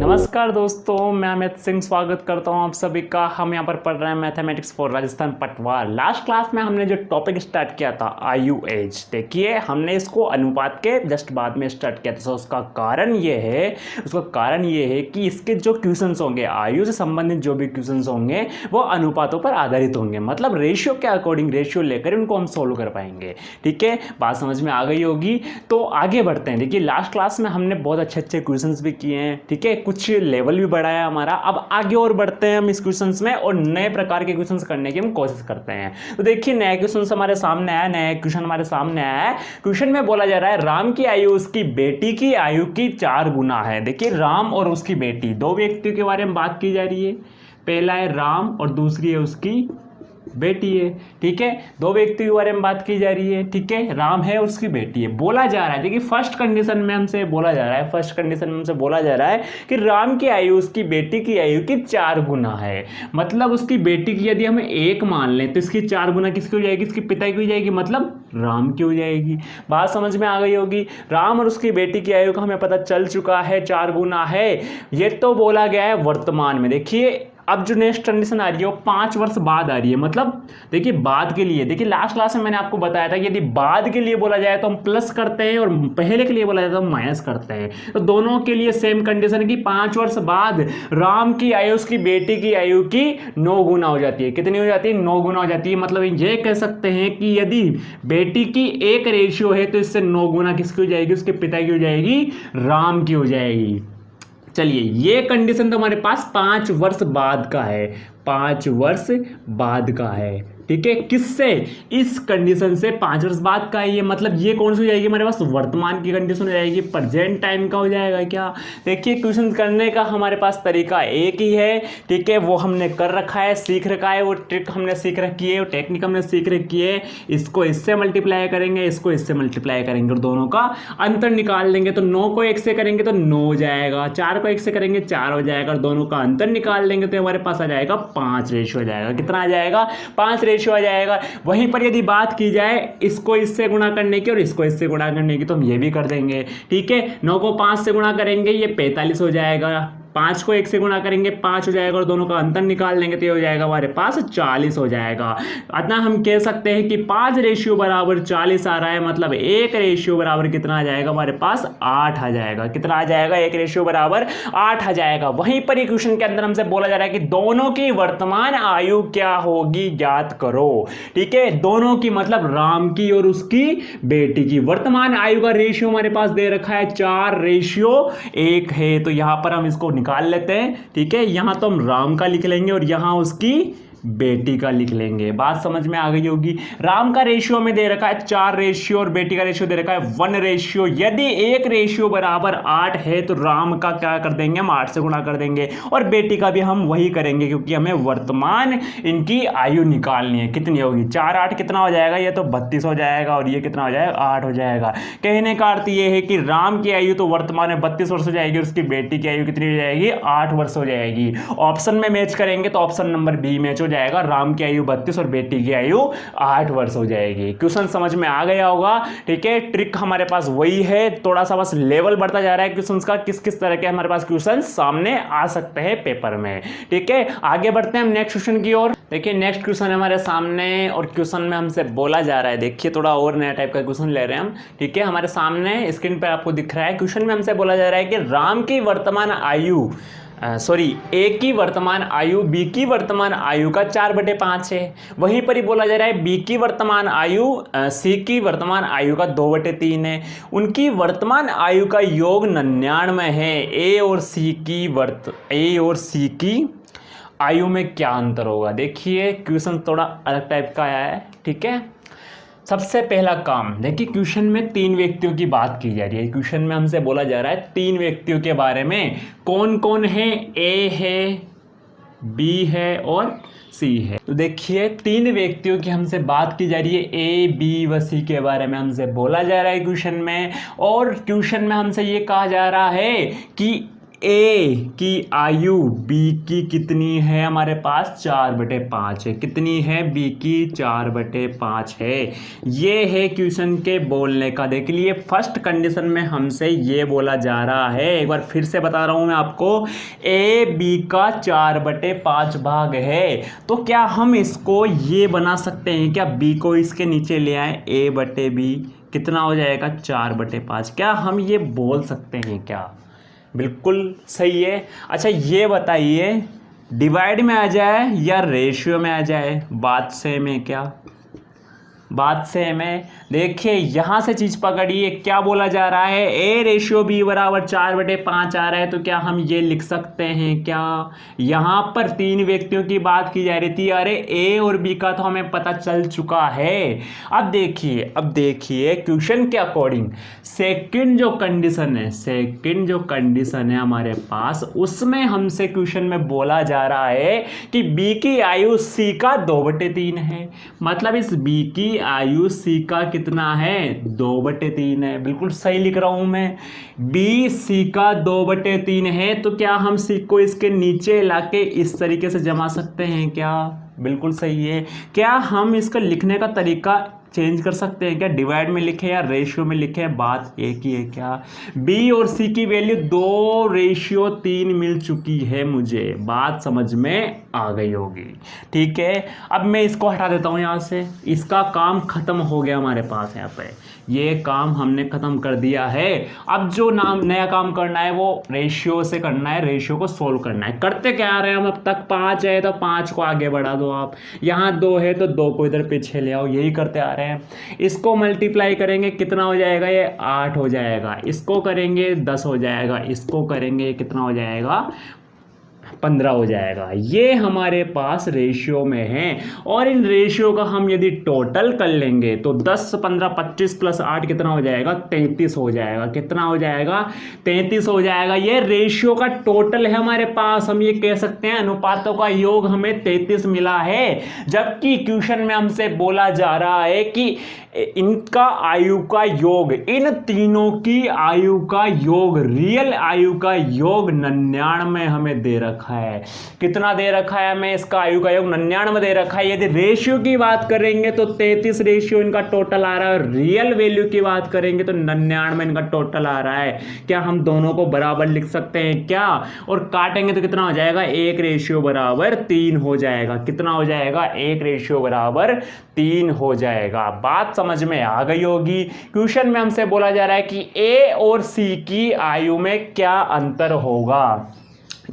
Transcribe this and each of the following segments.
नमस्कार दोस्तों, मैं अमित सिंह स्वागत करता हूं आप सभी का। हम यहां पर पढ़ रहे हैं मैथमेटिक्स फॉर राजस्थान पटवार। लास्ट क्लास में हमने जो टॉपिक स्टार्ट किया था आयु एज, देखिए हमने इसको अनुपात के जस्ट बाद में स्टार्ट किया था। तो उसका कारण ये है कि इसके जो क्वेश्चंस होंगे, आयु से संबंधित जो भी क्वेश्चंस होंगे वो अनुपातों पर आधारित होंगे, मतलब रेशियो के अकॉर्डिंग रेशियो लेकर उनको हम सोल्व कर पाएंगे। ठीक है, बात समझ में आ गई होगी। तो आगे बढ़ते हैं। देखिए लास्ट क्लास में हमने बहुत अच्छे क्वेश्चंस भी किए हैं, ठीक है, कुछ लेवल भी बढ़ाया हमारा। अब आगे और बढ़ते हैं हम इस क्वेश्चंस में और नए प्रकार के क्वेश्चंस करने की हम कोशिश करते हैं। तो देखिए नया क्वेश्चन हमारे सामने आया, नया क्वेश्चन हमारे सामने आया है। क्वेश्चन में बोला जा रहा है राम की आयु उसकी बेटी की आयु की 4 गुना है। देखिए राम और उसकी बेटी, दो व्यक्तियों के बारे में बात की जा रही है। पहला है राम और दूसरी है उसकी बेटी है। ठीक है, दो व्यक्ति के बारे में बात की जा रही है। ठीक है, राम है और उसकी बेटी है। बोला जा रहा है, देखिए फर्स्ट कंडीशन में हमसे बोला जा रहा है कि राम की आयु उसकी बेटी की आयु की 4 गुना है। मतलब उसकी बेटी की यदि हम 1 मान लें तो इसकी 4 गुना किसकी हो जाएगी? इसके पिता की हो जाएगी, मतलब राम की हो जाएगी। बात समझ में आ गई होगी। राम और उसकी बेटी की आयु का हमें पता चल चुका है 4 गुना है। ये तो बोला गया है वर्तमान में। देखिए अब जो नेक्स्ट कंडीशन आ रही है वो 5 वर्ष बाद आ रही है। मतलब देखिए बाद के लिए, देखिए लास्ट क्लास में मैंने आपको बताया था कि यदि बाद के लिए बोला जाए तो हम प्लस करते हैं और पहले के लिए बोला जाए तो हम माइनस करते हैं। तो दोनों के लिए सेम कंडीशन है कि 5 वर्ष बाद राम की आयु उसकी बेटी की आयु की 9 गुना हो जाती है। कितनी हो जाती है? 9 गुना हो जाती है। मतलब ये कह सकते हैं कि यदि बेटी की 1 रेशियो है तो इससे 9 गुना किसकी हो जाएगी? उसके पिता की हो जाएगी, राम की हो जाएगी। चलिए ये कंडीशन तो हमारे पास 5 वर्ष बाद का है, 5 वर्ष बाद का है। ठीक है, किससे? इस कंडीशन से 5 वर्ष बाद का है ये। मतलब ये कौन सी हो जाएगी हमारे पास? वर्तमान की कंडीशन हो जाएगी, प्रेजेंट टाइम का हो जाएगा क्या? देखिए क्वेश्चन करने का हमारे पास तरीका एक ही है। ठीक है, वो हमने कर रखा है, सीख रखा है, वो ट्रिक हमने सीख रखी है, वो टेक्निक हमने सीख रखी है। इसको इससे मल्टीप्लाई करेंगे, इसको इससे मल्टीप्लाई करेंगे और दोनों का अंतर निकाल देंगे। तो 9 को 1 से करेंगे तो 9 हो जाएगा, 4 को 1 से करेंगे 4 हो जाएगा और दोनों का अंतर निकाल देंगे तो हमारे पास आ जाएगा 5 रेशियो हो जाएगा। कितना आ जाएगा? 5 रेशियो आ जाएगा। वहीं पर यदि बात की जाए इसको इससे गुणा करने की और इसको इससे गुणा करने की तो हम ये भी कर देंगे। ठीक है, 9 को 5 से गुणा करेंगे ये 45 हो जाएगा, 5 को 1 से गुणा करेंगे 5 हो जाएगा और दोनों का अंतर निकाल लेंगे तो ये हो जाएगा हमारे पास 40 हो जाएगा। अतः हम कह सकते हैं कि 5 रेशियो बराबर 40 आ रहा है। मतलब 1 रेशियो बराबर कितना आ जाएगा हमारे पास? 8 आ जाएगा। कितना आ जाएगा? 1 रेशियो बराबर 8 आ जाएगा। वहीं पर ये क्वेश्चन के अंदर हमसे बोला जा रहा है कि दोनों की वर्तमान आयु क्या होगी ज्ञात करो। ठीक है, दोनों की मतलब राम की और उसकी बेटी की वर्तमान आयु का रेशियो हमारे पास दे रखा है 4:1 है। तो यहां पर हम इसको निकाल लेते हैं। ठीक है, यहां तो हम राम का लिख लेंगे और यहां उसकी बेटी का लिख लेंगे। बात समझ में आ गई होगी। राम का रेशियो में दे रखा है 4 रेशियो और बेटी का रेशियो दे रखा है 1 रेशियो। यदि 1 रेशियो बराबर 8 है तो राम का क्या कर देंगे? हम 8 से गुणा कर देंगे और बेटी का भी हम वही करेंगे क्योंकि हमें वर्तमान इनकी आयु निकालनी है। कितनी होगी? 4 8 कितना हो जाएगा? ये तो 32 हो जाएगा और ये कितना हो जाएगा? 8 हो जाएगा। कहने का अर्थ ये है कि राम की आयु तो वर्तमान में 32 वर्ष हो जाएगी और उसकी बेटी की आयु कितनी हो जाएगी? 8 वर्ष हो जाएगी। ऑप्शन में मैच करेंगे तो ऑप्शन नंबर बी मैच हो जाएगा। राम की आयु 32 और बेटी की आयु 8 वर्ष हो जाएगी। क्वेश्चन समझ में आ गया होगा। ठीक है, ट्रिक हमारे पास वही है, थोड़ा सा बस लेवल बढ़ता जा रहा है क्वेश्चंस का। किस किस तरह के हमारे पास क्वेश्चन सामने आ सकते हैं पेपर में। ठीक है, आगे बढ़ते हैं हम नेक्स्ट क्वेश्चन की ओर। देखिए नेक्स्ट क्वेश्चन है हमारे सामने और क्वेश्चन में हमसे बोला जा रहा है, देखिए थोड़ा और नया टाइप का क्वेश्चन ले रहे हैं हम। ठीक है, हमारे सामने स्क्रीन पर आपको दिख रहा है। क्वेश्चन में हमसे बोला जा रहा है कि राम की वर्तमान आयु ए की वर्तमान आयु बी की वर्तमान आयु का 4/5 है। वहीं पर ही बोला जा रहा है बी की वर्तमान आयु सी की वर्तमान आयु का 2/3 है। उनकी वर्तमान आयु का योग 99 है। ए और सी की आयु में क्या अंतर होगा? देखिए क्वेश्चन थोड़ा अलग टाइप का आया है। ठीक है, सबसे पहला काम देखिए, क्वेश्चन में 3 व्यक्तियों की बात की जा रही है। क्वेश्चन में हमसे बोला जा रहा है 3 व्यक्तियों के बारे में। कौन कौन है? ए है, बी है और सी है। तो देखिए 3 व्यक्तियों की हमसे बात की जा रही है, ए बी व सी के बारे में हमसे बोला जा रहा है क्वेश्चन में। और क्वेश्चन में हमसे ये कहा जा रहा है कि ए की आयु बी की कितनी है हमारे पास 4/5 है। कितनी है बी की 4/5 है। ये है क्वेश्चन के बोलने का। देख लिए फर्स्ट कंडीशन में हमसे ये बोला जा रहा है, एक बार फिर से बता रहा हूं मैं आपको, ए बी का 4/5 भाग है। तो क्या हम इसको ये बना सकते हैं क्या, बी को इसके नीचे ले आए, a/b कितना हो जाएगा 4/5। क्या हम ये बोल सकते हैं क्या? बिल्कुल सही है। अच्छा ये बताइए डिवाइड में आ जाए या रेशियो में आ जाए, बात सेम है क्या? बात सेम है। देखिए यहां से चीज पकड़िए, क्या बोला जा रहा है, a/b बराबर 4/5 आ रहा है। तो क्या हम ये लिख सकते हैं क्या? यहां पर तीन व्यक्तियों की बात की जा रही थी, अरे a और b का तो हमें पता चल चुका है। अब देखिए क्वेश्चन के अकॉर्डिंग सेकंड जो कंडीशन है हमारे पास, उसमें हमसे क्वेश्चन में बोला जा रहा है कि b की आयु c का 2/3 है। मतलब इस b की आयु सी का कितना है 2/3 है। बिल्कुल सही लिख रहा हूं मैं, बी सी का 2/3 है। तो क्या हम सी को इसके नीचे लाके इस तरीके से जमा सकते हैं क्या? बिल्कुल सही है। क्या हम इसका लिखने का तरीका चेंज कर सकते हैं क्या, डिवाइड में लिखे या रेशियो में लिखे, बात एक ही है क्या? बी और सी की वैल्यू 2/3 मिल चुकी है मुझे, बात समझ में आ गई होगी। ठीक है, अब मैं इसको हटा देता हूं यहां से, इसका काम खत्म हो गया हमारे पास। यहाँ पे ये काम हमने खत्म कर दिया है। अब जो नया काम करना है वो रेशियो से करना है, रेशियो को सोल्व करना है। करते क्या आ रहे हैं हम, अब तक 5 है तो 5 को आगे बढ़ा दो आप, यहाँ 2 है तो 2 को इधर पीछे ले आओ, यही करते आ रहे हैं। इसको मल्टीप्लाई करेंगे कितना हो जाएगा, ये 8 हो जाएगा। इसको करेंगे 10 हो जाएगा, इसको करेंगे कितना हो जाएगा 15 हो जाएगा। ये हमारे पास रेशियो में है। और इन रेशियो का हम यदि टोटल कर लेंगे तो 10, 15, 25 प्लस 8 कितना हो जाएगा 33 हो जाएगा। कितना हो जाएगा 33 हो जाएगा। ये रेशियो का टोटल है हमारे पास। हम ये कह सकते हैं अनुपातों का योग हमें 33 मिला है। जबकि क्वेश्चन में हमसे बोला जा रहा है कि इनका आयु का योग, इन तीनों की आयु का योग, रियल आयु का योग 99 हमें दे रखा है। कितना दे रखा है हमें, इसका आयु का योग 99 दे रखा है। यदि रेशियो की बात करेंगे तो 33 रेशियो इनका टोटल आ रहा है, और रियल वैल्यू की बात करेंगे तो 99 इनका टोटल आ रहा है। क्या हम दोनों को बराबर लिख सकते हैं क्या? और काटेंगे तो कितना हो जाएगा 1/3 हो जाएगा। कितना हो जाएगा 1/3 हो जाएगा। बात समझ में आ गई होगी। क्वेश्चन में हमसे बोला जा रहा है कि ए और सी की आयु में क्या अंतर होगा।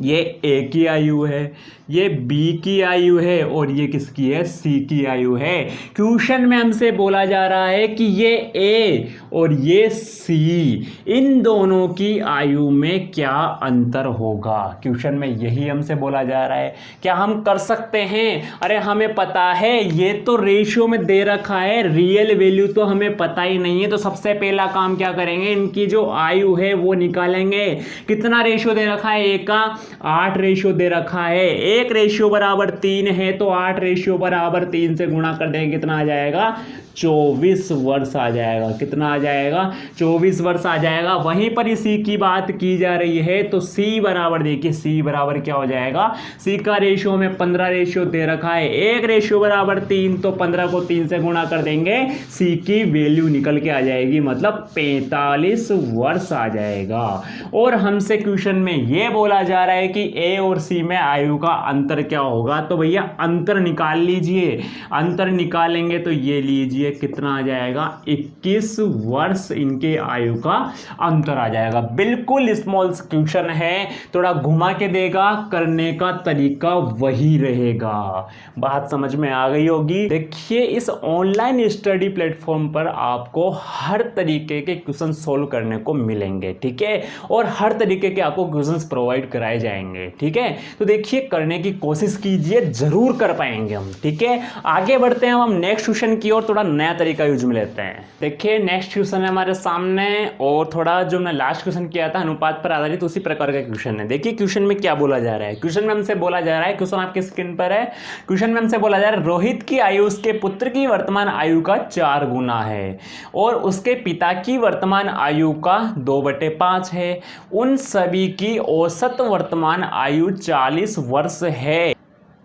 ये ए की आयु है, ये बी की आयु है, और ये किसकी है सी की आयु है। क्वेश्चन में हमसे बोला जा रहा है कि ये ए और ये सी, इन दोनों की आयु में क्या अंतर होगा। क्वेश्चन में यही हमसे बोला जा रहा है। क्या हम कर सकते हैं? अरे हमें पता है, ये तो रेशियो में दे रखा है, रियल वैल्यू तो हमें पता ही नहीं है। तो सबसे पहला काम क्या करेंगे, इनकी जो आयु है वो निकालेंगे। कितना रेशियो दे रखा है, ए का 8 रेशियो दे रखा है। 1/3 है तो 8/3 से गुणा कर देंगे, कितना आ जाएगा 24 वर्ष आ जाएगा। कितना आ जाएगा 24 वर्ष आ जाएगा। वहीं पर इसी की बात की जा रही है तो सी बराबर, देखिए सी बराबर क्या हो जाएगा, सी का रेशियो में 15 रेशियो दे रखा है। 1/3 तो 15 को 3 से गुणा कर देंगे, सी की वैल्यू निकल के आ जाएगी, मतलब 45 वर्ष आ जाएगा। और हमसे क्वेश्चन में यह बोला जा रहा है कि ए और सी में आयु का अंतर क्या होगा। तो भैया अंतर निकाल लीजिए। अंतर निकालेंगे तो ये लीजिए कितना आ जाएगा 21 वर्ष इनके आयु का अंतर आ जाएगा। बिल्कुल स्मॉल क्वेश्चन है, थोड़ा घुमा के देगा, करने का तरीका वही रहेगा। बात समझ में आ गई होगी। देखिए इस ऑनलाइन स्टडी प्लेटफॉर्म पर आपको हर तरीके के क्वेश्चन सोल्व करने को मिलेंगे, ठीक है, और हर तरीके के आपको क्वेश्चंस प्रोवाइड कराए जाएंगे। ठीक है, तो देखिए करने की कोशिश कीजिए, जरूर कर पाएंगे हम। ठीक है, आगे बढ़ते हैं हम नेक्स्ट क्वेश्चन की ओर, थोड़ा नया तरीका यूज में लेते हैं। देखिए नेक्स्ट क्वेश्चन है हमारे सामने, और थोड़ा जो मैं लास्ट क्वेश्चन किया था अनुपात पर आधारित उसी प्रकार का क्वेश्चन है। देखिए क्वेश्चन में क्या बोला जा रहा है, क्वेश्चन में हमसे बोला जा रहा है, क्वेश्चन आपकी स्क्रीन पर है, क्वेश्चन में हमसे बोला जा रहा है रोहित की आयु उसके पुत्र की वर्तमान आयु का 4 गुना है और उसके पिता की वर्तमान आयु का 2/5 है। उन सभी की औसत वर्तमान आयु 40 वर्ष है।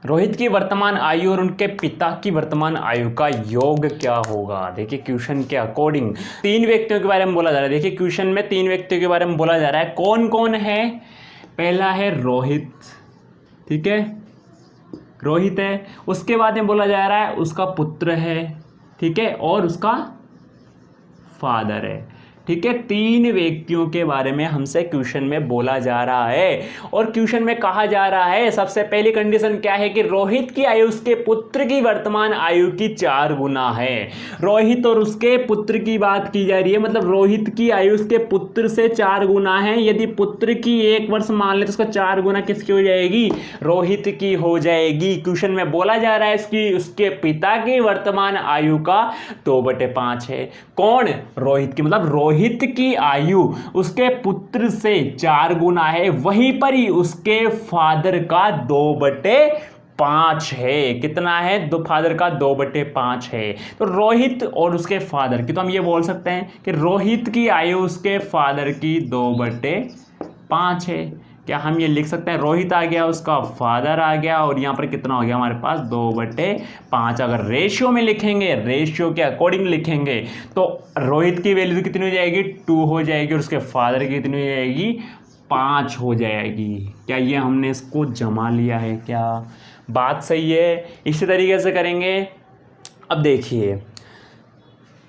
रोहित की वर्तमान आयु और उनके पिता की वर्तमान आयु का योग क्या होगा। देखिए क्वेश्चन के अकॉर्डिंग 3 व्यक्तियों के बारे में बोला जा रहा है। देखिए क्वेश्चन में 3 व्यक्तियों के बारे में बोला जा रहा है। कौन कौन है? पहला है रोहित, ठीक है, रोहित है। उसके बाद में बोला जा रहा है उसका पुत्र है, ठीक है, और उसका फादर है। ठीक है, 3 व्यक्तियों के बारे में हमसे क्वेश्चन में बोला जा रहा है और क्वेश्चन में कहा जा रहा है सबसे पहली कंडीशन क्या है कि रोहित की आयु उसके पुत्र की वर्तमान आयु की 4 गुना है। रोहित और उसके पुत्र की बात की जा रही है, मतलब रोहित की आयु उसके पुत्र से 4 गुना है। यदि पुत्र की 1 वर्ष मान ले तो उसका 4 गुना किसकी हो जाएगी? रोहित की हो जाएगी। क्वेश्चन में बोला जा रहा है इसकी उसके पिता की वर्तमान आयु का 2/5 है। कौन? रोहित की, मतलब रोहित की आयु उसके पुत्र से 4 गुना है, वहीं पर ही उसके फादर का 2/5 है। कितना है? फादर का 2/5 है। तो रोहित और उसके फादर की, तो हम ये बोल सकते हैं कि रोहित की आयु उसके फादर की 2/5 है। क्या हम ये लिख सकते हैं? रोहित आ गया, उसका फादर आ गया, और यहाँ पर कितना हो गया हमारे पास? 2/5। अगर रेशियो में लिखेंगे, रेशियो के अकॉर्डिंग लिखेंगे तो रोहित की वैल्यू कितनी हो जाएगी? 2 हो जाएगी, और उसके फादर की कितनी हो जाएगी? 5 हो जाएगी। क्या ये हमने इसको जमा लिया है? क्या बात सही है? इसी तरीके से करेंगे। अब देखिए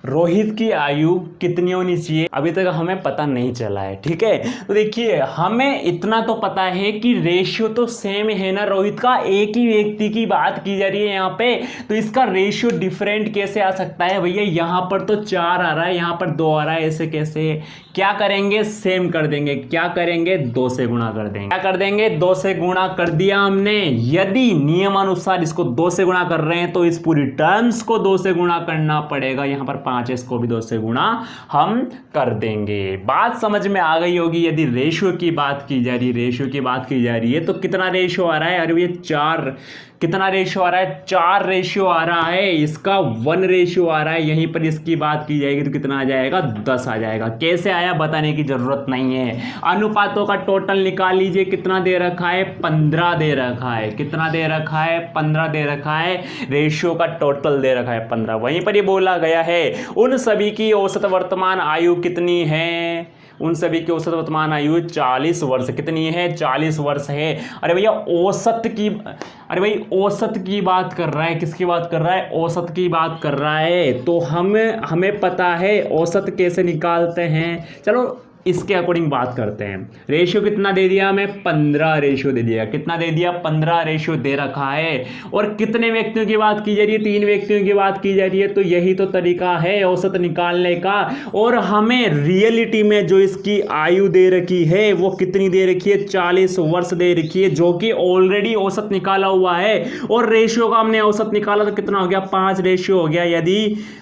रोहित की आयु कितनी होनी चाहिए, अभी तक हमें पता नहीं चला है। ठीक है, तो देखिए हमें इतना तो पता है कि रेशियो तो सेम है ना रोहित का, एक ही व्यक्ति की बात की जा रही है यहाँ पे, तो इसका रेशियो डिफरेंट कैसे आ सकता है भैया? यहाँ पर तो 4 आ रहा है, यहाँ पर 2 आ रहा है, ऐसे कैसे? क्या करेंगे? सेम कर देंगे। क्या करेंगे? 2 से गुणा कर देंगे। क्या कर देंगे? 2 से गुणा कर दिया हमने। यदि नियमानुसार इसको 2 से गुणा कर रहे हैं तो इस पूरी टर्म्स को 2 से गुणा करना पड़ेगा। यहाँ पर 5 है, इसको भी 2 से गुणा हम कर देंगे। बात समझ में आ गई होगी। यदि रेशियो की बात की जा रही है, रेशियो की बात की जा रही है तो कितना रेशियो आ रहा है? अरे ये 4, कितना रेशियो आ रहा है? 4 रेशियो आ रहा है, इसका 1 रेशियो आ रहा है। यहीं पर इसकी बात की जाएगी तो कितना आ जाएगा? 10 आ जाएगा। कैसे आया बताने की जरूरत नहीं है। अनुपातों का टोटल निकाल लीजिए। कितना दे रखा है? 15 दे रखा है। कितना दे रखा है? 15 दे रखा है। रेशियो का टोटल दे रखा है 15। वहीं पर ये बोला गया है उन सभी की औसत वर्तमान आयु कितनी है? उन सभी की औसत वर्तमान आयु 40 वर्ष। कितनी है? 40 वर्ष है। अरे भैया औसत की, अरे भाई औसत की बात कर रहा है। किसकी बात कर रहा है? औसत की बात कर रहा है। तो हमें पता है औसत कैसे निकालते हैं। चलो इसके अकॉर्डिंग बात करते हैं। रेशियो कितना दे दिया हमें? 15 रेशियो दे दिया। कितना दे दिया? 15 रेशियो दे रखा है। और कितने व्यक्तियों की बात की जा रही है? 3 व्यक्तियों की बात की जा रही है। तो यही तो तरीका है औसत निकालने का। और हमें रियलिटी में जो इसकी आयु दे रखी है वो कितनी दे रखी है? 40 वर्ष दे रखी है, जो कि ऑलरेडी औसत निकाला हुआ है। और रेशियो का हमने औसत निकाला तो कितना हो गया? 5 रेशियो हो गया। यदि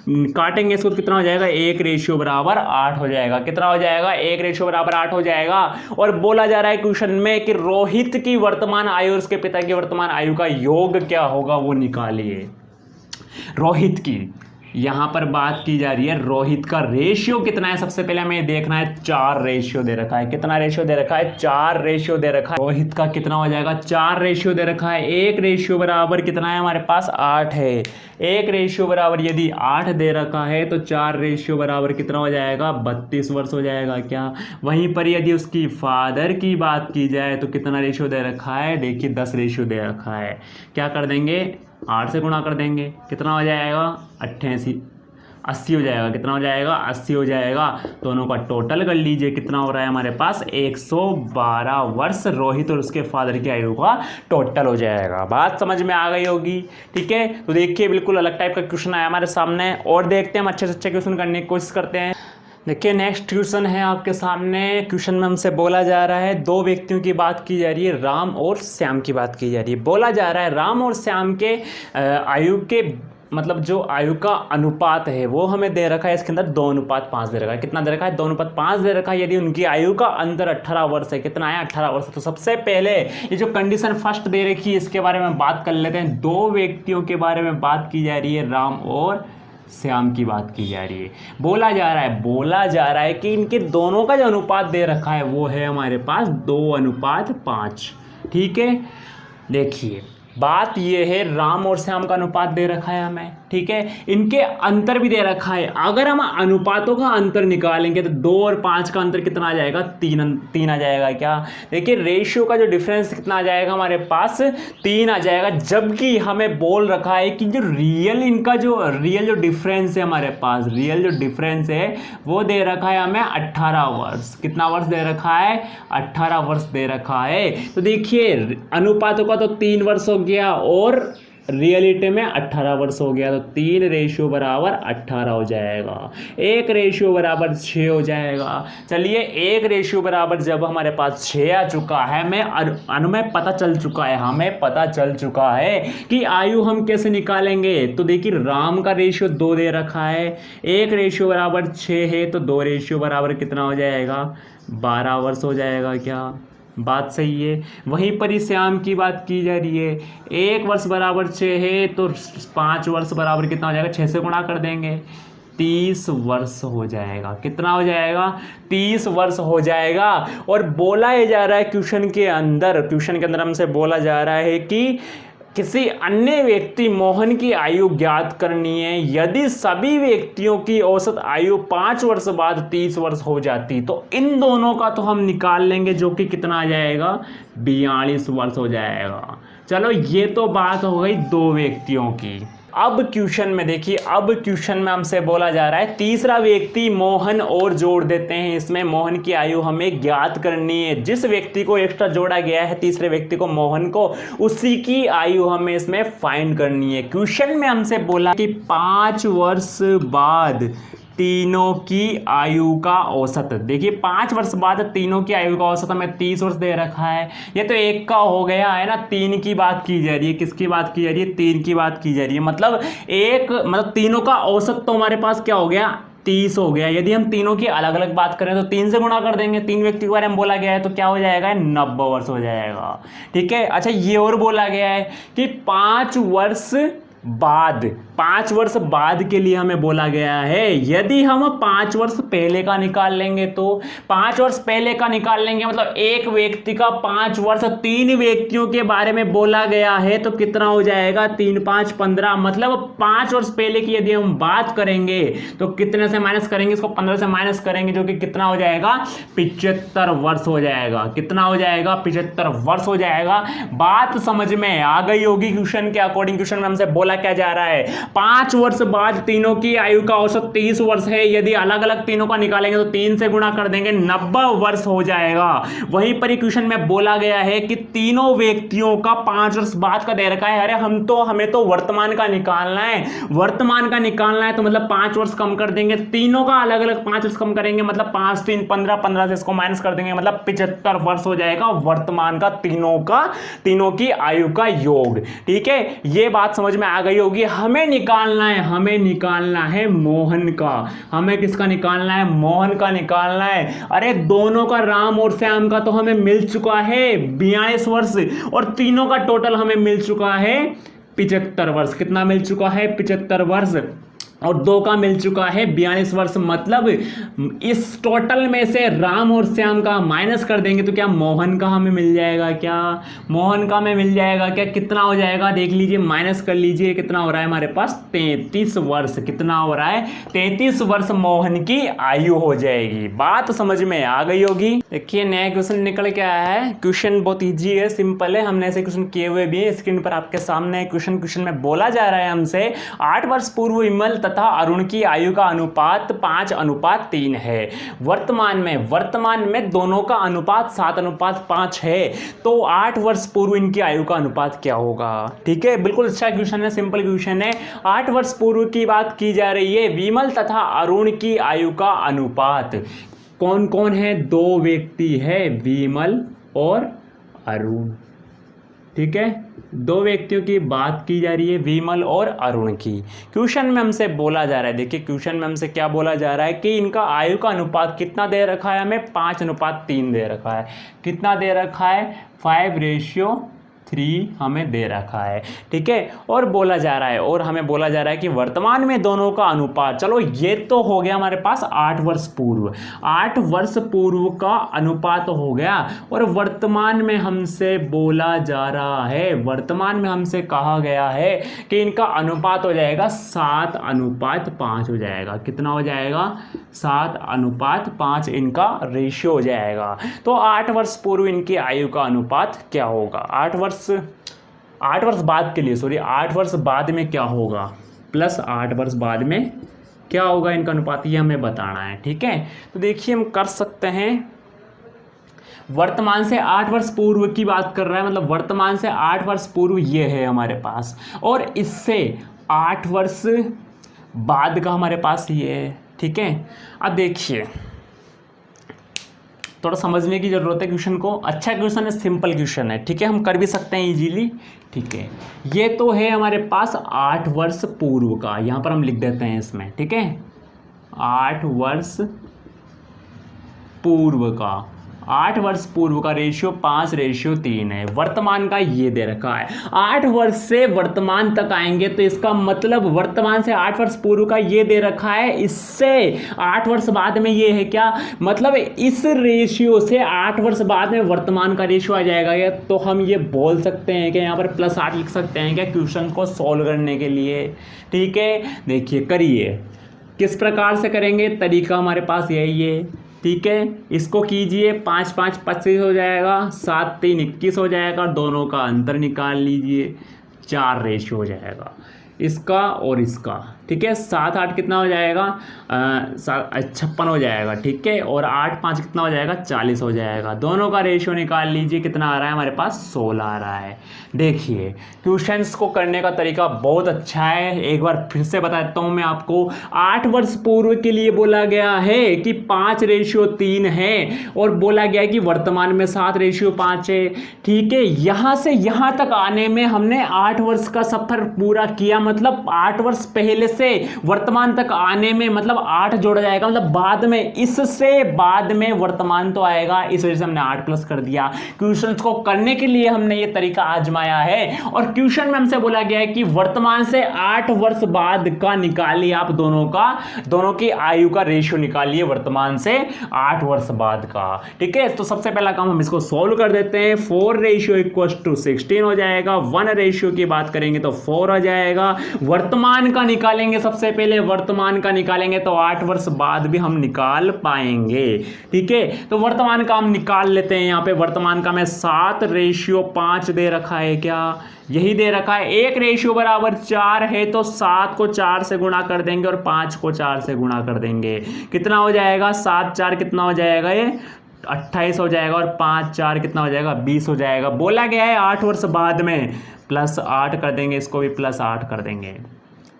काटेंगे इसको तो कितना हो जाएगा? 1 रेशियो बराबर 8 हो जाएगा। कितना हो जाएगा? 1 रेशियो बराबर 8 हो जाएगा। और बोला जा रहा है क्वेश्चन में कि रोहित की वर्तमान आयु और उसके पिता की वर्तमान आयु का योग क्या होगा, वो निकालिए। रोहित की यहां पर बात की जा रही है, रोहित का रेशियो कितना है सबसे पहले हमें देखना है। 4 रेशियो दे रखा है। कितना रेशियो दे रखा है? 4 रेशियो दे रखा है। रोहित का कितना हो जाएगा? 4 रेशियो दे रखा है। 1 रेशियो बराबर कितना है हमारे पास? 8 है। 1 रेशियो बराबर यदि 8 दे रखा है तो 4 रेशियो बराबर कितना हो जाएगा? 32 वर्ष हो जाएगा। क्या वहीं पर यदि उसकी फादर की बात की जाए तो कितना रेशियो दे रखा है? देखिए 10 रेशियो दे रखा है। क्या कर देंगे? 8 से गुणा कर देंगे। कितना हो जाएगा? 88, 80 हो जाएगा। कितना हो जाएगा? 80 हो जाएगा। दोनों का टोटल कर लीजिए। कितना हो रहा है हमारे पास? 112 वर्ष रोहित और उसके फादर की आयु का टोटल हो जाएगा। बात समझ में आ गई होगी। ठीक है, तो देखिए बिल्कुल अलग टाइप का क्वेश्चन आया हमारे सामने, और देखते हैं हम अच्छे से अच्छे क्वेश्चन करने की कोशिश करते हैं। देखिए नेक्स्ट क्वेश्चन है आपके सामने। क्वेश्चन में हमसे बोला जा रहा है, दो व्यक्तियों की बात की जा रही है, राम और श्याम की बात की जा रही है। बोला जा रहा है राम और श्याम के आयु के मतलब जो आयु का अनुपात है वो हमें दे रखा है। इसके अंदर 2:5 दे रखा है। कितना दे रखा है? 2:5 दे रखा है। यदि उनकी आयु का अंतर 18 वर्ष है, कितना है? 18 वर्ष। तो सबसे पहले ये जो कंडीशन फर्स्ट दे रखी है इसके बारे में बात कर लेते हैं। दो व्यक्तियों के बारे में बात की जा रही है, राम और श्याम की बात की जा रही है। बोला जा रहा है कि इनके दोनों का जो अनुपात दे रखा है वो है हमारे पास 2:5। ठीक है, देखिए बात ये है, राम और श्याम का अनुपात दे रखा है हमें, ठीक है, इनके अंतर भी दे रखा है। अगर हम अनुपातों का अंतर निकालेंगे तो 2 और 5 का अंतर कितना आ जाएगा? 3 आ जाएगा। क्या देखिए रेशियो का जो डिफरेंस कितना आ जाएगा हमारे पास? 3 आ जाएगा। जबकि हमें बोल रखा है कि जो रियल जो डिफरेंस है हमारे पास, रियल जो डिफरेंस है वो दे रखा है हमें 18 वर्ष। कितना वर्ष दे रखा है? 18 वर्ष दे रखा है। तो देखिए अनुपातों का तो 3 वर्ष हो गया और रियलिटी में 18 वर्ष हो गया। तो 3 रेशियो बराबर 18 हो जाएगा, 1 रेशियो बराबर 6 हो जाएगा। चलिए 1 रेशियो बराबर जब हमारे पास 6 आ चुका है, हमें पता चल चुका है कि आयु हम कैसे निकालेंगे। तो देखिए राम का रेशियो 2 दे रखा है, 1 रेशियो बराबर 6 है, तो 2 रेशियो बराबर कितना हो जाएगा? 12 वर्ष हो जाएगा। क्या बात सही है? वहीं पर ही श्याम की बात की जा रही है, 1 वर्ष बराबर 6 है, तो 5 वर्ष बराबर कितना हो जाएगा? 6 से गुणा कर देंगे, 30 वर्ष हो जाएगा। कितना हो जाएगा? 30 वर्ष हो जाएगा। और बोला ये जा रहा है क्वेश्चन के अंदर हमसे बोला जा रहा है कि किसी अन्य व्यक्ति मोहन की आयु ज्ञात करनी है। यदि सभी व्यक्तियों की औसत आयु 5 वर्ष बाद 30 वर्ष हो जाती तो इन दोनों का तो हम निकाल लेंगे, जो कि कितना आ जाएगा? 42 वर्ष हो जाएगा। चलो ये तो बात हो गई दो व्यक्तियों की। अब क्वेश्चन में देखिए, हमसे बोला जा रहा है तीसरा व्यक्ति मोहन और जोड़ देते हैं। इसमें मोहन की आयु हमें ज्ञात करनी है। जिस व्यक्ति को एक्स्ट्रा जोड़ा गया है, तीसरे व्यक्ति को, मोहन को, उसी की आयु हमें इसमें फाइंड करनी है। क्वेश्चन में हमसे बोला कि 5 वर्ष बाद तीनों की आयु का औसत। देखिए 5 वर्ष बाद तीनों की आयु का औसत हमें 30 वर्ष दे रखा है। ये तो एक का हो गया है ना, 3 की बात की जा रही है। किसकी बात की जा रही है? 3 की बात की जा रही है। मतलब तीनों का औसत तो हमारे पास क्या हो गया? 30 हो गया। यदि हम तीनों की अलग अलग बात करें तो 3 से गुणा कर देंगे। 3 व्यक्ति के बारे में बोला गया है तो क्या हो जाएगा? 90 वर्ष हो जाएगा। ठीक है। अच्छा ये और बोला गया है कि 5 वर्ष बाद के लिए हमें बोला गया है। यदि हम 5 वर्ष पहले का निकाल लेंगे तो 5 वर्ष पहले का निकाल लेंगे मतलब एक व्यक्ति का 5 वर्ष, 3 व्यक्तियों के बारे में बोला गया है तो कितना हो जाएगा? 3 5 15। मतलब 5 वर्ष पहले की यदि हम बात करेंगे तो कितने से माइनस करेंगे? इसको 15 से माइनस करेंगे, जो कि कितना हो जाएगा? 75 वर्ष हो जाएगा। कितना हो जाएगा? 75 वर्ष हो जाएगा। बात समझ में आ गई होगी क्वेश्चन के अकॉर्डिंग। क्वेश्चन में हमसे बोला क्या जा रहा है? 5 वर्ष बाद तीनों की आयु का औसत 30 वर्ष है। यदि अलग अलग तीनों का निकालेंगे तो 3 से गुणा कर देंगे, 90 वर्ष हो जाएगा। वहीं पर ही क्वेश्चन में बोला गया है कि तीनों व्यक्तियों का 5 वर्ष बाद का दे रखा है। अरे हमें तो वर्तमान का निकालना है। तो मतलब 5 वर्ष कम कर देंगे। तीनों का अलग अलग 5 वर्ष कम करेंगे, मतलब 5 3 15, 15 से इसको माइनस कर देंगे, मतलब 75 वर्ष हो जाएगा वर्तमान का तीनों की आयु का योग। ठीक है, ये बात समझ में आ गई होगी। हमें निकालना है मोहन का। हमें किसका निकालना है? मोहन का निकालना है। अरे दोनों का, राम और श्याम का तो हमें मिल चुका है 42 वर्ष, और तीनों का टोटल हमें मिल चुका है 75 वर्ष। कितना मिल चुका है? 75 वर्ष। और 2 का मिल चुका है 42 वर्ष। मतलब इस टोटल में से राम और श्याम का माइनस कर देंगे तो क्या मोहन का हमें मिल जाएगा? क्या कितना हो जाएगा? देख लीजिए, माइनस कर लीजिए, कितना हो रहा है हमारे पास? 33 वर्ष। कितना हो रहा है? 33 वर्ष मोहन की आयु हो जाएगी। बात समझ में आ गई होगी। देखिए नया क्वेश्चन निकल के आया है। क्वेश्चन बहुत ईजी है, सिंपल है। हमने ऐसे क्वेश्चन किए हुए भी है, स्क्रीन पर आपके सामने क्वेश्चन में बोला जा रहा है हमसे 8 वर्ष पूर्व विमल तथा तथा अरुण की आयु का अनुपात 5:3 है। वर्तमान में दोनों का अनुपात 7:5 है, तो 8 वर्ष पूर्व इनकी आयु का अनुपात क्या होगा। ठीक है, बिल्कुल अच्छा क्वेश्चन है, सिंपल क्वेश्चन है। 8 वर्ष पूर्व की बात की जा रही है। विमल तथा अरुण की आयु का अनुपात, कौन कौन है, 2 व्यक्ति है, विमल और अरुण। ठीक है, 2 व्यक्तियों की बात की जा रही है, विमल और अरुण की। क्वेश्चन में हमसे बोला जा रहा है, देखिए क्वेश्चन में हमसे क्या बोला जा रहा है कि इनका आयु का अनुपात कितना दे रखा है, हमें 5:3 दे रखा है। कितना दे रखा है, 5:3 हमें दे रखा है। ठीक है, और बोला जा रहा है, और हमें बोला जा रहा है कि वर्तमान में दोनों का अनुपात, चलो ये तो हो गया हमारे पास 8 वर्ष पूर्व, 8 वर्ष पूर्व का अनुपात हो गया। और वर्तमान में हमसे बोला जा रहा है, वर्तमान में हमसे कहा गया है कि इनका अनुपात हो जाएगा 7:5 हो जाएगा। कितना हो जाएगा, 7:5 इनका रेशियो हो जाएगा। तो 8 वर्ष पूर्व इनकी आयु का अनुपात क्या होगा, 8 वर्ष बाद के लिए, सॉरी 8 वर्ष बाद में क्या होगा, प्लस 8 वर्ष बाद में क्या होगा इनका अनुपात, ये हमें बताना है। ठीक है, तो देखिए हम कर सकते हैं, वर्तमान से 8 वर्ष पूर्व की बात कर रहा है, मतलब वर्तमान से 8 वर्ष पूर्व ये है हमारे पास, और इससे 8 वर्ष बाद का हमारे पास ये है। ठीक है, अब देखिए थोड़ा समझने की ज़रूरत है क्वेश्चन को। अच्छा क्वेश्चन है, सिंपल क्वेश्चन है। ठीक है, हम कर भी सकते हैं इजीली। ठीक है, ये तो है हमारे पास 8 वर्ष पूर्व का, यहाँ पर हम लिख देते हैं इसमें। ठीक है, 8 वर्ष पूर्व का, 8 वर्ष पूर्व का रेशियो 5:3 है। वर्तमान का ये दे रखा है, 8 वर्ष से वर्तमान तक आएंगे तो इसका मतलब वर्तमान से 8 वर्ष पूर्व का ये दे रखा है, इससे 8 वर्ष बाद में ये है क्या, मतलब इस रेशियो से 8 वर्ष बाद में वर्तमान का रेशियो आ जाएगा। या तो हम ये बोल सकते हैं कि यहाँ पर +8 लिख सकते हैं क्या, क्वेश्चन को सॉल्व करने के लिए। ठीक है, देखिए करिए, किस प्रकार से करेंगे, तरीका हमारे पास यही है। ठीक है, इसको कीजिए, 5×5 25 हो जाएगा, 7×3 21 हो जाएगा, दोनों का अंतर निकाल लीजिए, 4 रेशियो हो जाएगा इसका और इसका। ठीक है, 7×8 कितना हो जाएगा, 56 हो जाएगा। ठीक है, और 8×5 कितना हो जाएगा, 40 हो जाएगा। दोनों का रेशियो निकाल लीजिए, कितना आ रहा है हमारे पास, 16 आ रहा है। देखिए क्वेश्चंस को करने का तरीका बहुत अच्छा है, एक बार फिर से बताता हूँ मैं आपको। 8 वर्ष पूर्व के लिए बोला गया है कि 5:3 है, और बोला गया है कि वर्तमान में 7:5 है। ठीक है, यहाँ से यहाँ तक आने में हमने 8 वर्ष का सफर पूरा किया, मतलब 8 वर्ष पहले से वर्तमान तक आने में मतलब 8 जोड़ा जाएगा, मतलब बाद में, इससे बाद में वर्तमान तो आएगा, इस वजह से हमने 8 प्लस कर दिया। क्वेश्चंस को करने के लिए हमने ये तरीका आजमाया है, और क्वेश्चन में हमसे बोला गया है कि वर्तमान से 8 वर्ष बाद का निकालिए, आप दोनों की आयु का रेशियो निकालिए वर्तमान से 8 वर्ष बाद का। ठीक है, तो सबसे पहला काम हम इसको सॉल्व कर देते हैं। 4:16 हो जाएगा, 1 रेशियो की बात करेंगे तो 4 आ जाएगा। वर्तमान का निकालेंगे, सबसे पहले वर्तमान का निकालेंगे तो 8 वर्ष बाद भी हम निकाल पाएंगे। ठीक है, तो वर्तमान का हम निकाल लेते हैं। यहाँ पे वर्तमान का में 7:5 दे रखा है, क्या यही दे रखा है। 1:4 है, तो 7 को 4 से गुणा कर देंगे और 5 को 4 से गुणा कर देंगे, कितना हो जाएगा, 7×4 कितना हो जाएगा, ये 28 हो जाएगा, और 5×4 कितना हो जाएगा, 20 हो जाएगा। बोला गया है 8 वर्ष बाद में, +8 कर देंगे, इसको भी +8 कर देंगे,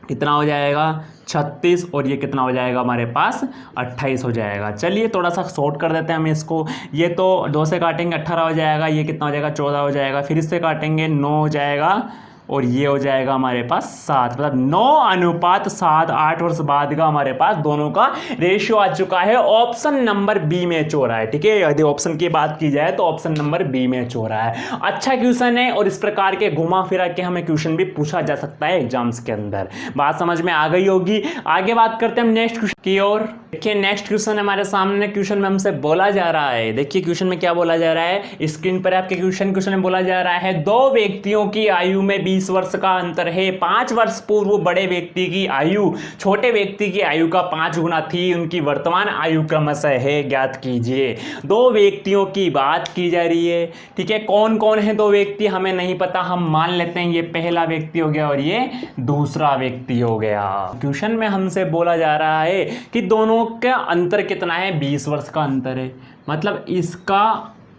कितना हो जाएगा, 36, और ये कितना हो जाएगा हमारे पास, 28 हो जाएगा। चलिए थोड़ा सा शॉर्ट कर देते हैं हम इसको। ये तो 2 से काटेंगे 18 हो जाएगा, ये कितना हो जाएगा, 14 हो जाएगा, फिर इससे काटेंगे 9 हो जाएगा, और ये हो जाएगा हमारे पास 7, मतलब 9:7। 8 वर्ष बाद का हमारे पास दोनों का रेशियो आ चुका है। ऑप्शन नंबर बी मैच हो रहा है। ठीक है, यदि ऑप्शन की बात की जाए तो ऑप्शन नंबर बी मैच हो रहा है। अच्छा क्वेश्चन है, और इस प्रकार के घुमा फिरा के हमें क्वेश्चन भी पूछा जा सकता है एग्जाम्स के अंदर। बात समझ में आ गई होगी। आगे बात करते हैं हम नेक्स्ट क्वेश्चन की ओर। देखिए नेक्स्ट क्वेश्चन हमारे सामने, क्वेश्चन में हमसे बोला जा रहा है, देखिए क्वेश्चन में क्या बोला जा रहा है, स्क्रीन पर आपके क्वेश्चन में बोला जा रहा है, 2 व्यक्तियों की आयु में 20 वर्ष का अंतर है। 5 वर्ष पूर्व बड़े व्यक्ति की आयु छोटे व्यक्ति की आयु का 5 गुना थी। उनकी वर्तमान आयु क्रमशः है, ज्ञात कीजिए। दो व्यक्तियों की बात की जा रही है, ठीक है। कौन कौन है दो व्यक्ति हमें नहीं पता, हम मान लेते हैं ये पहला व्यक्ति हो गया और ये दूसरा व्यक्ति हो गया। क्वेश्चन में हमसे बोला जा रहा है कि दोनों का अंतर कितना है, 20 वर्ष का अंतर है। मतलब इसका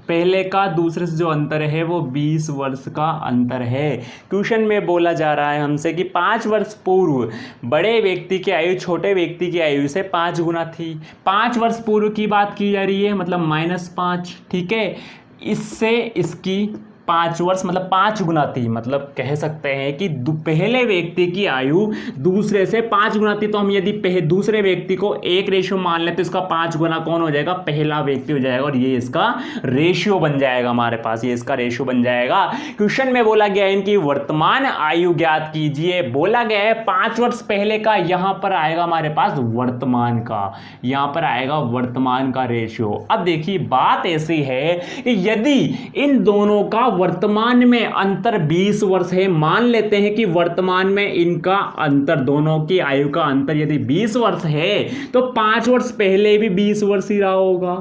पहले का दूसरे से जो अंतर है वो 20 वर्ष का अंतर है। क्वेश्चन में बोला जा रहा है हमसे कि 5 वर्ष पूर्व बड़े व्यक्ति की आयु छोटे व्यक्ति की आयु से 5 गुना थी। 5 वर्ष पूर्व की बात की जा रही है, मतलब -5, ठीक है। इससे इसकी 5 वर्ष मतलब 5 गुना थी। मतलब कह सकते हैं कि पहले व्यक्ति की आयु दूसरे से 5 गुना थी। तो हम यदि दूसरे व्यक्ति को एक रेशियो मान लें तो इसका 5 गुना कौन हो जाएगा, पहला व्यक्ति हो जाएगा। और ये इसका रेशियो बन जाएगा हमारे पास, ये इसका रेशियो बन जाएगा। क्वेश्चन में बोला गया है इनकी वर्तमान आयु ज्ञात कीजिए। बोला गया है 5 वर्ष पहले का, यहां पर आएगा हमारे पास वर्तमान का, यहां पर आएगा वर्तमान का रेशियो। अब देखिए बात ऐसी है कि यदि इन दोनों का वर्तमान में अंतर 20 वर्ष है, मान लेते हैं कि वर्तमान में इनका अंतर, दोनों की आयु का अंतर यदि 20 वर्ष है तो 5 वर्ष पहले भी 20 वर्ष ही रहा होगा,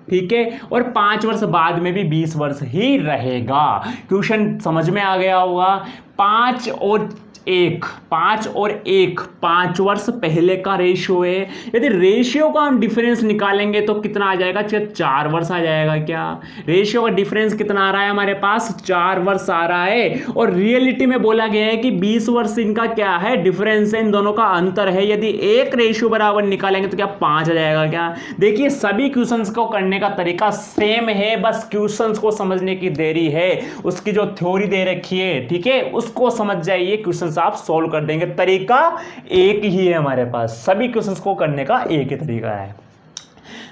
ठीक है। और 5 वर्ष बाद में भी 20 वर्ष ही रहेगा। क्वेश्चन समझ में आ गया होगा। 5 और 1 5 वर्ष पहले का रेशियो है। यदि रेशियो का हम डिफरेंस निकालेंगे तो कितना आ जाएगा, 4 वर्ष आ जाएगा। क्या रेशियो का डिफरेंस कितना आ रहा है हमारे पास, 4 वर्ष आ रहा है। और रियलिटी में बोला गया है कि 20 वर्ष इनका क्या है, डिफरेंस है, इन दोनों का अंतर है। यदि एक रेशियो बराबर निकालेंगे तो क्या 5 आ जाएगा। क्या देखिए सभी क्वेश्चंस को करने का तरीका सेम है, बस क्वेश्चंस को समझने की देरी है। उसकी जो थ्योरी दे रखी है, ठीक है, उसको समझ जाइए, क्वेश्चन आप सॉल्व कर देंगे। तरीका एक ही है हमारे पास, सभी क्वेश्चंस को करने का एक ही तरीका है।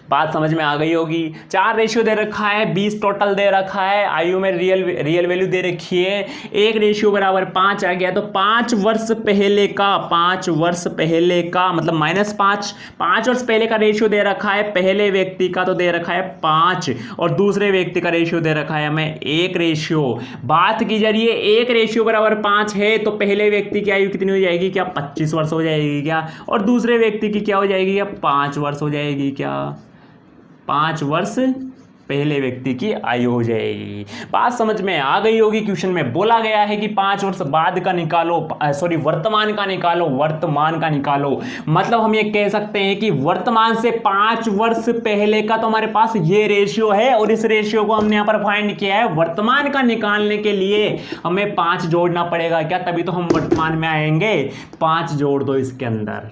बात समझ में आ गई होगी। 4 रेशियो दे रखा है, 20 टोटल दे रखा है, आयु में रियल वैल्यू दे रखी है। एक रेशियो बराबर 5 आ गया। तो 5 वर्ष पहले का, 5 वर्ष पहले का मतलब -5, 5 वर्ष पहले का रेशियो दे रखा है। पहले व्यक्ति का तो दे रखा है 5 और दूसरे व्यक्ति का रेशियो दे रखा है हमें 1 रेशियो। बात की जा रही है 1 रेशियो बराबर 5 है तो पहले व्यक्ति की आयु कितनी हो जाएगी, क्या 25 वर्ष हो जाएगी क्या, और दूसरे व्यक्ति की क्या हो जाएगी, क्या 5 वर्ष हो जाएगी। क्या 5 वर्ष पहले व्यक्ति की आयु हो जाएगी। बात समझ में आ गई होगी। क्वेश्चन में बोला गया है कि 5 वर्ष बाद का निकालो, सॉरी वर्तमान का निकालो, वर्तमान का निकालो। मतलब हम ये कह सकते हैं कि वर्तमान से 5 वर्ष पहले का तो हमारे पास ये रेशियो है और इस रेशियो को हमने यहाँ पर फाइंड किया है। वर्तमान का निकालने के लिए हमें 5 जोड़ना पड़ेगा। क्या तभी तो हम वर्तमान में आएंगे। 5 जोड़ दो इसके अंदर,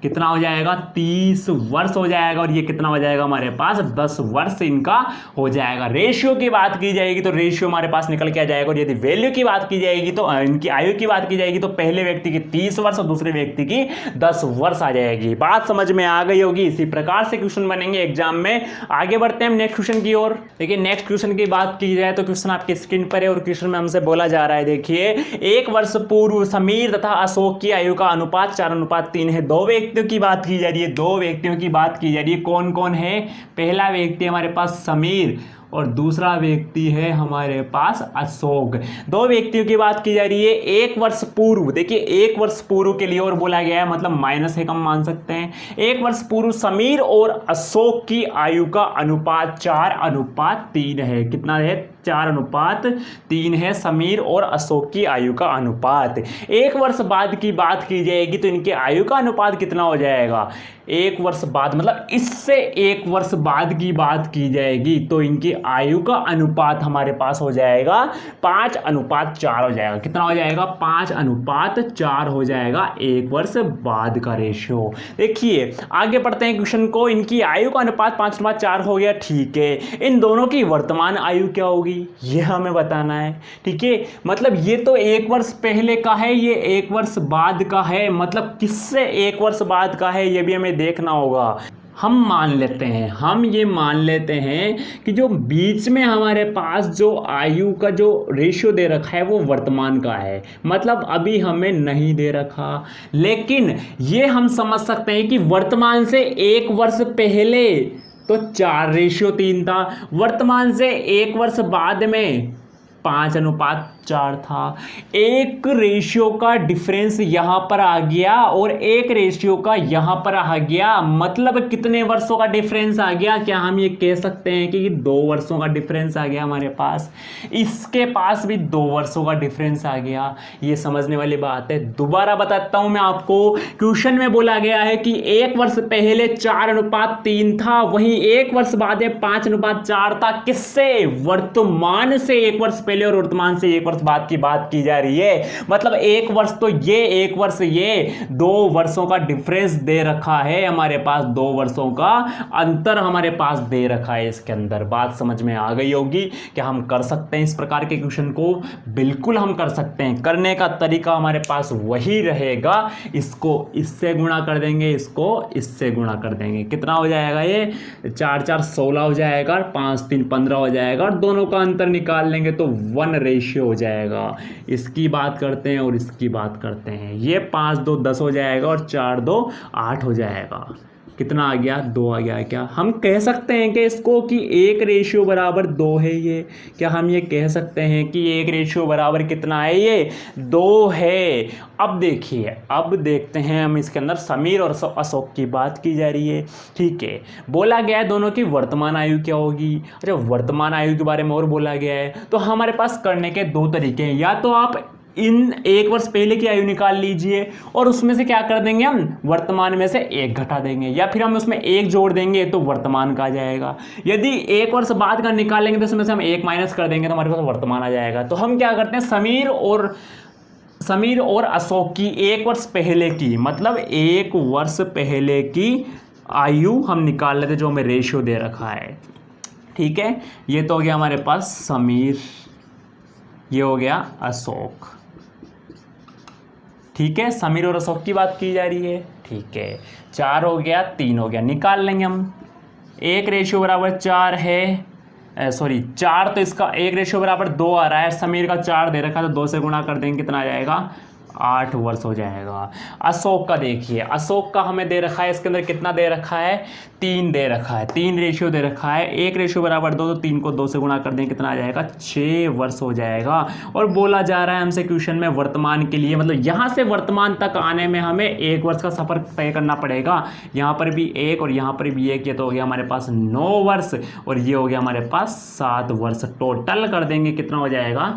कितना हो जाएगा, 30 वर्ष हो जाएगा। और ये कितना हो जाएगा हमारे पास, 10 वर्ष इनका हो जाएगा। रेशियो की बात की जाएगी तो रेशियो हमारे पास निकल के आ जाएगा। और यदि वैल्यू की बात की जाएगी तो इनकी आयु की बात की जाएगी तो पहले व्यक्ति की 30 वर्ष और दूसरे व्यक्ति की 10 वर्ष आ जाएगी। बात समझ में आ गई होगी। इसी प्रकार से क्वेश्चन बनेंगे एग्जाम में। आगे बढ़ते हैं नेक्स्ट क्वेश्चन की ओर। देखिए नेक्स्ट क्वेश्चन की बात की जाए तो क्वेश्चन आपकी स्क्रीन पर है और क्वेश्चन में हमसे बोला जा रहा है, देखिए 1 वर्ष पूर्व समीर तथा अशोक की आयु का अनुपात 4:3 है। 2 व्यक्तियों की बात की जा रही है, 2 व्यक्तियों की बात की जा रही है। कौन कौन है, पहला व्यक्ति हमारे पास समीर और दूसरा व्यक्ति है हमारे पास अशोक। 2 व्यक्तियों की बात की जा रही है। 1 वर्ष पूर्व, देखिए 1 वर्ष पूर्व के लिए और बोला गया है, मतलब माइनस है, कम मान सकते हैं। 1 वर्ष पूर्व समीर और अशोक की आयु का अनुपात 4:3 है। कितना है, 4:3 है समीर और अशोक की आयु का अनुपात। 1 वर्ष बाद की बात की जाएगी तो इनके आयु का अनुपात कितना हो जाएगा, 1 वर्ष बाद मतलब इससे 1 वर्ष बाद की बात की जाएगी तो इनकी आयु का अनुपात हमारे पास हो जाएगा 5:4 हो जाएगा। कितना हो जाएगा, 5:4 हो जाएगा 1 वर्ष बाद का रेशियो। देखिए आगे बढ़ते हैं क्वेश्चन को। इनकी आयु का अनुपात 5:4 हो गया, ठीक है। इन दोनों की वर्तमान आयु क्या होगी ये हमें बताना है, ठीक है। मतलब ये तो 1 वर्ष पहले का है, ये 1 वर्ष बाद का है, मतलब किससे 1 वर्ष बाद का है ये भी हमें देखना होगा। हम ये मान लेते हैं कि जो बीच में हमारे पास जो आयु का जो रेशियो दे रखा है वो वर्तमान का है, मतलब अभी हमें नहीं दे रखा। लेकिन ये हम समझ सकते हैं कि वर्तमान से 1 वर्ष पहले तो 4:3 था, वर्तमान से 1 वर्ष बाद में 5:4 था। एक रेशियो का डिफरेंस यहां पर आ गया और एक रेशियो का यहां पर आ गया, मतलब कितने वर्षों का डिफरेंस आ गया? क्या हम ये कह सकते हैं कि 2 वर्षों का डिफरेंस आ गया हमारे पास? इसके पास भी 2 वर्षों का डिफरेंस आ गया। ये समझने वाली बात है। दोबारा बताता हूं मैं आपको, क्वेश्चन में बोला गया है कि 1 वर्ष पहले 4:3 था, वहीं 1 वर्ष बाद 5:4 था। किससे? वर्तमान से 1 वर्ष पहले और वर्तमान से 1 वर्ष बाद की बात की जा रही है। मतलब 1 वर्ष तो ये, 1 वर्ष ये, 2 वर्षों का डिफरेंस दे रखा है हमारे पास, 2 वर्षों का अंतर हमारे पास दे रखा है इसके अंदर। बात समझ में आ गई होगी कि हम कर सकते हैं इस प्रकार के क्वेश्चन को? बिल्कुल हम कर सकते हैं। करने का तरीका हमारे पास वही रहेगा, इसको इससे गुणा कर देंगे, इसको इससे गुणा कर देंगे। कितना हो जाएगा ये? 4 4 16 हो जाएगा, 5 3 15 हो जाएगा, और दोनों का अंतर निकाल लेंगे तो 1 रेशियो हो जाएगा। इसकी बात करते हैं और इसकी बात करते हैं। ये 5 2 10 हो जाएगा और 4 2 8 हो जाएगा। कितना आ गया? 2 आ गया। क्या हम कह सकते हैं कि इसको कि 1 रेशियो बराबर 2 है ये? क्या हम ये कह सकते हैं कि 1 रेशियो बराबर कितना है? ये 2 है। अब देखिए, अब देखते हैं हम इसके अंदर समीर और अशोक की बात की जा रही है। ठीक है, बोला गया है दोनों की वर्तमान आयु क्या होगी। अच्छा, वर्तमान आयु के बारे में और बोला गया है, तो हमारे पास करने के 2 तरीके हैं। या तो आप इन 1 वर्ष पहले की आयु निकाल लीजिए और उसमें से क्या कर देंगे, हम वर्तमान में से 1 घटा देंगे, या फिर हम उसमें 1 जोड़ देंगे तो वर्तमान का आ जाएगा। यदि 1 वर्ष बाद का निकालेंगे तो उसमें से हम 1 माइनस कर देंगे तो हमारे पास वर्तमान आ जाएगा। तो हम क्या करते हैं, समीर और अशोक की 1 वर्ष पहले की, मतलब 1 वर्ष पहले की आयु हम निकाल लेते जो हमें रेशियो दे रखा है। ठीक है, ये तो हो गया हमारे पास समीर, ये हो गया अशोक। ठीक है, समीर और अशोक की बात की जा रही है। ठीक है, 4 हो गया, 3 हो गया, निकाल लेंगे हम। 1 रेशियो बराबर 4 है, सॉरी 4, तो इसका 1 रेशियो बराबर 2 आ रहा है। समीर का 4 दे रखा है तो 2 से गुणा कर देंगे, कितना आ जाएगा? 8 वर्ष हो जाएगा। अशोक का देखिए, अशोक का हमें दे रखा है, इसके अंदर कितना दे रखा है? 3 दे रखा है, 3 रेशियो दे रखा है। 1 रेशियो बराबर 2, तो 3 को 2 से गुणा कर दें, कितना आ जाएगा? 6 वर्ष हो जाएगा। और बोला जा रहा है हमसे क्वेश्चन में वर्तमान के लिए, मतलब यहाँ से वर्तमान तक आने में हमें 1 वर्ष का सफ़र तय करना पड़ेगा। यहाँ पर भी 1 और यहाँ पर भी 1, ये तो हो गया हमारे पास 9 वर्ष और ये हो गया हमारे पास 7 वर्ष। टोटल कर देंगे, कितना हो जाएगा?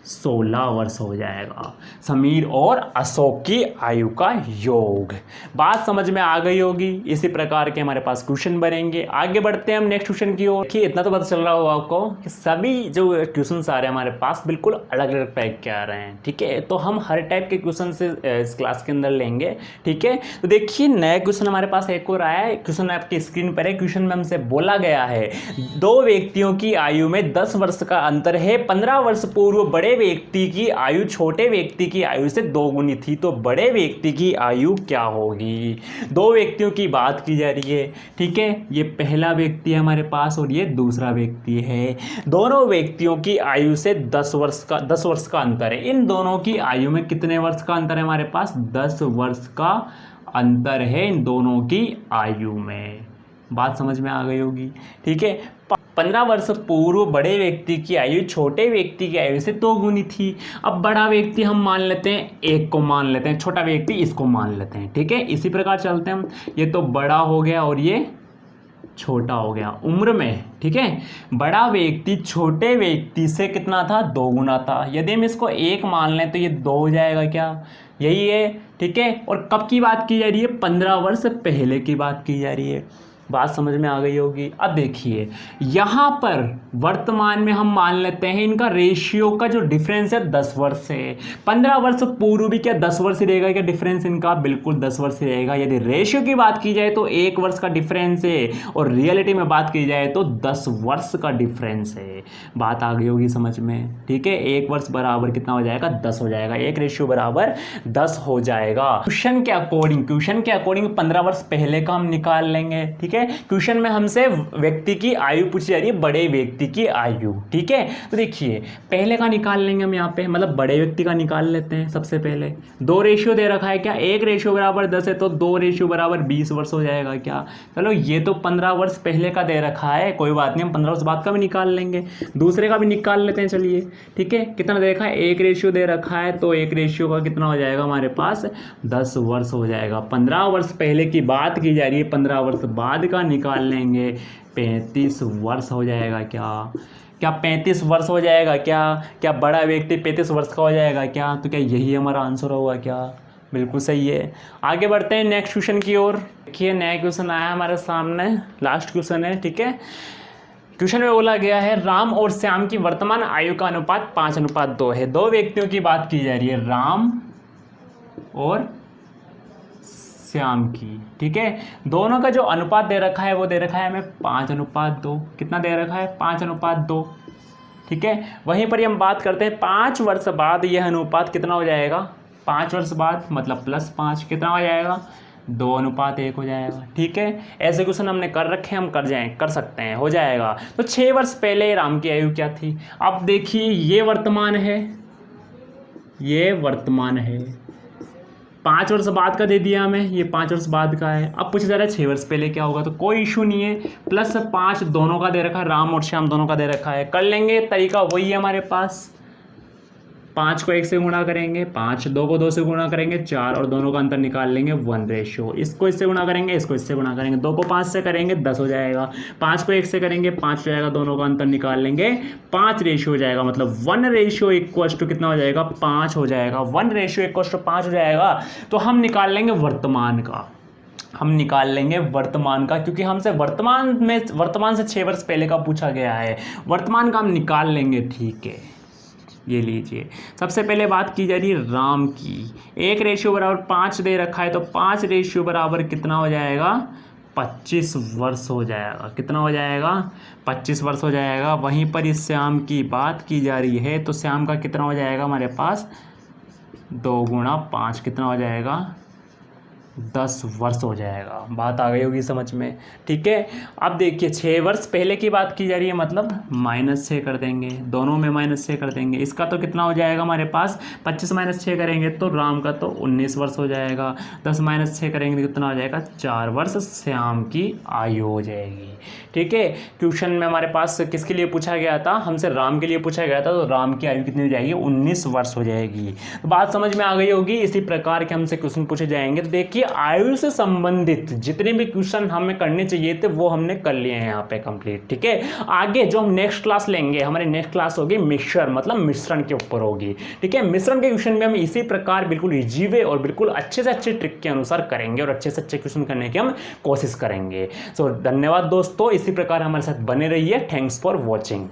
16 वर्ष हो जाएगा। समीर और अशोक की आयु का योग। बात समझ में आ गई होगी। इसी प्रकार के हमारे पास क्वेश्चन बनेंगे। आगे बढ़ते हैं हम नेक्स्ट क्वेश्चन की ओर। इतना तो पता चल रहा होगा आपको कि सभी जो क्वेश्चन आ रहे हैं हमारे पास बिल्कुल अलग अलग टाइप के आ रहे हैं। ठीक है, तो हम हर टाइप के क्वेश्चन से इस क्लास के अंदर लेंगे। ठीक है, तो देखिए नया क्वेश्चन हमारे पास एक और आया है। क्वेश्चन आपकी स्क्रीन पर है। क्वेश्चन में हमसे बोला गया है 2 व्यक्तियों की आयु में 10 वर्ष का अंतर है। 15 वर्ष पूर्व बड़े व्यक्ति की आयु छोटे व्यक्ति की आयु से 2 गुनी थी, तो बड़े व्यक्ति की आयु क्या होगी? 2 व्यक्तियों की बात की जा रही है। ठीक है, ये पहला व्यक्ति है हमारे पास और ये दूसरा व्यक्ति है। दोनों व्यक्तियों की आयु से 10 वर्ष का अंतर है। इन दोनों की आयु में कितने वर्ष का अंतर है हमारे पास? 10 वर्ष का अंतर है इन दोनों की आयु में। बात समझ में आ गई होगी। ठीक है, 15 वर्ष पूर्व बड़े व्यक्ति की आयु छोटे व्यक्ति की आयु से 2 गुनी थी। अब बड़ा व्यक्ति हम मान लेते हैं 1 को मान लेते हैं, छोटा व्यक्ति इसको मान लेते हैं। ठीक है, इसी प्रकार चलते हैं हम। ये तो बड़ा हो गया और ये छोटा हो गया उम्र में। ठीक है, बड़ा व्यक्ति छोटे व्यक्ति से कितना था? 2 गुना था। यदि हम इसको 1 मान लें तो ये 2 हो जाएगा। क्या यही है? ठीक है, और कब की बात की जा रही है? 15 वर्ष पहले की बात की जा रही है। बात समझ में आ गई होगी। अब देखिए यहाँ पर वर्तमान में हम मान लेते हैं इनका रेशियो का जो डिफरेंस है 10 वर्ष है। 15 वर्ष पूर्व भी क्या 10 वर्ष ही रहेगा क्या डिफरेंस इनका? बिल्कुल 10 वर्ष ही रहेगा। यदि रेशियो की बात की जाए तो 1 वर्ष का डिफरेंस है और रियलिटी में बात की जाए तो 10 वर्ष का डिफरेंस है। बात आ गई होगी समझ में। ठीक है, 1 वर्ष बराबर कितना हो जाएगा? 10 हो जाएगा। 1 रेशियो बराबर 10 हो जाएगा। क्वेश्चन के अकॉर्डिंग 15 वर्ष पहले का हम निकाल लेंगे। ठीक है, ठीक है। क्वेश्चन में हमसे व्यक्ति की आयु पूछी जा रही है, बड़े व्यक्ति की आयु, ठीक है। तो देखिए पहले का निकाल लेंगे हम यहाँ पे, मतलब बड़े व्यक्ति का निकाल लेते हैं। सबसे पहले 2 रेशियो दे रखा है क्या, 1 रेशियो बराबर 10 है तो 2 रेशियो बराबर 20 वर्ष हो जाएगा क्या। चलो ये तो 15 वर्ष पहले का दे रखा है, कोई बात नहीं, हम 15 वर्ष बाद का भी निकाल लेंगे, दूसरे का भी निकाल लेते हैं। चलिए ठीक है, कितना दे रखा है, 1 रेशियो दे रखा है तो 1 रेशियो का कितना हो जाएगा हमारे पास 10 वर्ष हो जाएगा। 15 वर्ष पहले की बात की जा रही है, 15 वर्ष बाद का निकाल लेंगे, 35 वर्ष हो जाएगा क्या, क्या 35 वर्ष हो जाएगा क्या, क्या बड़ा व्यक्ति 35 वर्ष का हो जाएगा क्या। तो क्या यही हमारा आंसर होगा क्या, बिल्कुल सही है। आगे बढ़ते हैं नेक्स्ट क्वेश्चन की ओर। देखिए नया क्वेश्चन आया हमारे सामने, लास्ट क्वेश्चन है, ठीक है। क्वेश्चन में बोला गया है राम और श्याम की वर्तमान आयु का अनुपात 5:2 है। 2 व्यक्तियों की बात की जा रही है, राम और श्याम की, ठीक है। दोनों का जो अनुपात दे रखा है वो दे रखा है हमें 5:2। कितना दे रखा है, 5:2, ठीक है। वहीं पर हम बात करते हैं 5 वर्ष बाद यह अनुपात कितना हो जाएगा, 5 वर्ष बाद मतलब +5 कितना हो जाएगा, 2:1 हो जाएगा, ठीक है। ऐसे क्वेश्चन हमने कर रखे हैं, हम कर सकते हैं, हो जाएगा। तो 6 वर्ष पहले राम की आयु क्या थी। अब देखिए ये वर्तमान है, ये वर्तमान है, 5 वर्ष बाद का दे दिया हमें, ये 5 वर्ष बाद का है। अब पूछा जा रहा है 6 वर्ष पहले क्या होगा, तो कोई इशू नहीं है, +5 दोनों का दे रखा है, राम और श्याम दोनों का दे रखा है। कर लेंगे, तरीका वही है हमारे पास, 5 को 1 से गुणा करेंगे, 5 2 को 2 से गुणा करेंगे, 4 और दोनों का अंतर निकाल लेंगे 1 रेशियो। इसको इससे गुणा करेंगे, इसको इससे गुणा करेंगे, 2 को 5 से करेंगे 10 हो जाएगा, 5 को 1 से करेंगे 5 हो जाएगा, दोनों का अंतर निकाल लेंगे 5 रेशियो हो जाएगा, मतलब 1 रेशियो इक्वल्स टू कितना हो जाएगा, 5 हो जाएगा। 1 रेशियो इक्वल्स टू 5 हो जाएगा। तो हम निकाल लेंगे वर्तमान का, हम निकाल लेंगे वर्तमान का, क्योंकि हमसे वर्तमान से 6 वर्ष पहले का पूछा गया है, वर्तमान का हम निकाल लेंगे, ठीक है। ये लीजिए, सबसे पहले बात की जा रही है राम की, 1 रेशियो बराबर 5 दे रखा है तो 5 रेशियो बराबर कितना हो जाएगा, 25 वर्ष हो जाएगा। कितना हो जाएगा, 25 वर्ष हो जाएगा। वहीं पर इस श्याम की बात की जा रही है तो श्याम का कितना हो जाएगा हमारे पास, 2 × 5 कितना हो जाएगा, 10 वर्ष हो जाएगा। बात आ गई होगी समझ में, ठीक है। अब देखिए 6 वर्ष पहले की बात की जा रही है, मतलब -6 कर देंगे, दोनों में -6 कर देंगे। इसका तो कितना हो जाएगा हमारे पास, 25 - 6 करेंगे तो राम का तो 19 वर्ष हो जाएगा, 10 - 6 करेंगे तो कितना हो जाएगा, 4 वर्ष श्याम की आयु हो जाएगी, ठीक है। क्वेश्चन में हमारे पास किसके लिए पूछा गया था, हमसे राम के लिए पूछा गया था, तो राम की आयु कितनी हो जाएगी, 19 वर्ष हो जाएगी। तो बात समझ में आ गई होगी। इसी प्रकार के हमसे क्वेश्चन पूछे जाएंगे। तो देखिए आयु से संबंधित जितने भी क्वेश्चन हमें करने चाहिए थे वो हमने कर लिए हैं यहाँ पे कंप्लीट, ठीक है। आगे जो हम नेक्स्ट क्लास लेंगे, हमारी नेक्स्ट क्लास होगी मिक्सचर, मतलब मिश्रण के ऊपर होगी, ठीक है। मिश्रण के क्वेश्चन में हम इसी प्रकार बिल्कुल इजी वे और बिल्कुल अच्छे से अच्छे ट्रिक के अनुसार करेंगे और अच्छे से अच्छे क्वेश्चन करने की हम कोशिश करेंगे। सो धन्यवाद दोस्तों, इसी प्रकार हमारे साथ बने रहिए। Thanks for watching.